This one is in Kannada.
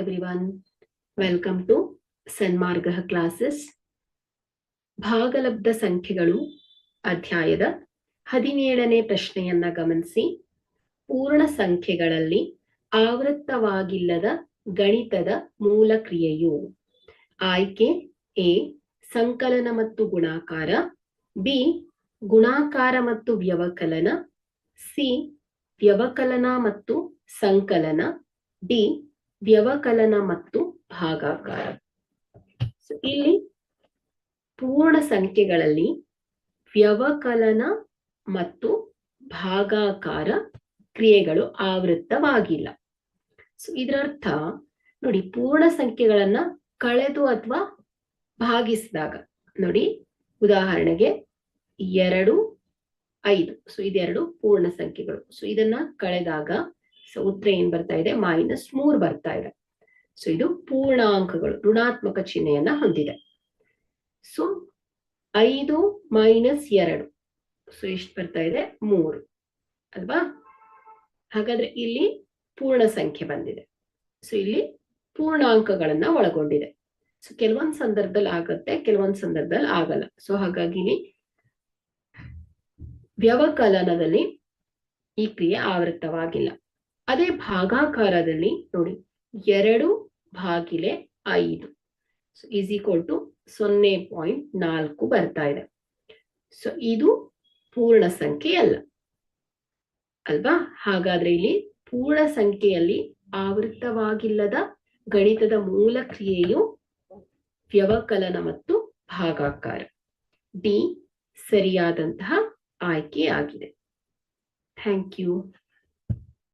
everyone. Welcome to Sanmarga classes. ಭಾಗಲಬ್ಧ ಸಂಖ್ಯೆಗಳು ಅಧ್ಯಾಯದ 17ನೇ ಪ್ರಶ್ನೆಯನ್ನ ಗಮನಿಸಿ. ಪೂರ್ಣ ಸಂಖ್ಯೆಗಳಲ್ಲಿ ಆವೃತ್ತವಾಗಿಲ್ಲದ ಗಣಿತದ ಮೂಲ ಕ್ರಿಯೆಯು ಆಯ್ಕೆ ಎ ಸಂಕಲನ ಮತ್ತು ಗುಣಾಕಾರ, ಬಿ ಗುಣಾಕಾರ ಮತ್ತು ವ್ಯವಕಲನ, ಸಿ ವ್ಯವಕಲನ ಮತ್ತು ಸಂಕಲನ, ಡಿ ವ್ಯವಕಲನ ಮತ್ತು ಭಾಗಾಕಾರ. ಇಲ್ಲಿ ಪೂರ್ಣ ಸಂಖ್ಯೆಗಳಲ್ಲಿ ವ್ಯವಕಲನ ಮತ್ತು ಭಾಗಾಕಾರ ಕ್ರಿಯೆಗಳು ಆವೃತ್ತವಾಗಿಲ್ಲ. ಇದರರ್ಥ ನೋಡಿ, ಪೂರ್ಣ ಸಂಖ್ಯೆಗಳನ್ನ ಕಳೆದು ಅಥವಾ ಭಾಗಿಸಿದಾಗ ನೋಡಿ, ಉದಾಹರಣೆಗೆ 2, 5. ಇದೆರಡು ಪೂರ್ಣ ಸಂಖ್ಯೆಗಳು. ಇದನ್ನ ಕಳೆದಾಗ ಉತ್ತರ ಏನ್ ಬರ್ತಾ ಇದೆ? -3 ಬರ್ತಾ ಇದೆ. ಇದು ಪೂರ್ಣಾಂಕಗಳು ಋಣಾತ್ಮಕ ಚಿಹ್ನೆಯನ್ನ ಹೊಂದಿದೆ. 5 - 2 ಎಷ್ಟು ಬರ್ತಾ ಇದೆ? 3 ಅಲ್ವಾ? ಹಾಗಾದ್ರೆ ಇಲ್ಲಿ ಪೂರ್ಣ ಸಂಖ್ಯೆ ಬಂದಿದೆ. ಇಲ್ಲಿ ಪೂರ್ಣಾಂಕಗಳನ್ನ ಒಳಗೊಂಡಿದೆ. ಕೆಲವೊಂದು ಸಂದರ್ಭದಲ್ಲಿ ಆಗತ್ತೆ, ಕೆಲವೊಂದು ಸಂದರ್ಭದಲ್ಲಿ ಆಗಲ್ಲ. ಹಾಗಾಗಿ ಇಲ್ಲಿ ವ್ಯವಕಲನದಲ್ಲಿ ಈ ಕ್ರಿಯೆ ಆವೃತ್ತವಾಗಿಲ್ಲ. ಅದೇ ಭಾಗಾಕಾರದಲ್ಲಿ ನೋಡಿ, 2/5 = 0.4 ಬರ್ತಾ ಇದೆ. ಇದು ಪೂರ್ಣ ಸಂಖ್ಯೆ ಅಲ್ಲ ಅಲ್ವಾ? ಹಾಗಾದ್ರೆ ಇಲ್ಲಿ ಪೂರ್ಣ ಸಂಖ್ಯೆಯಲ್ಲಿ ಆವೃತ್ತವಾಗಿಲ್ಲದ ಗಣಿತದ ಮೂಲ ಕ್ರಿಯೆಯು ವ್ಯವಕಲನ ಮತ್ತು ಭಾಗಾಕಾರ. ಡಿ ಸರಿಯಾದಂತಹ ಆಯ್ಕೆಯಾಗಿದೆ. Thank you.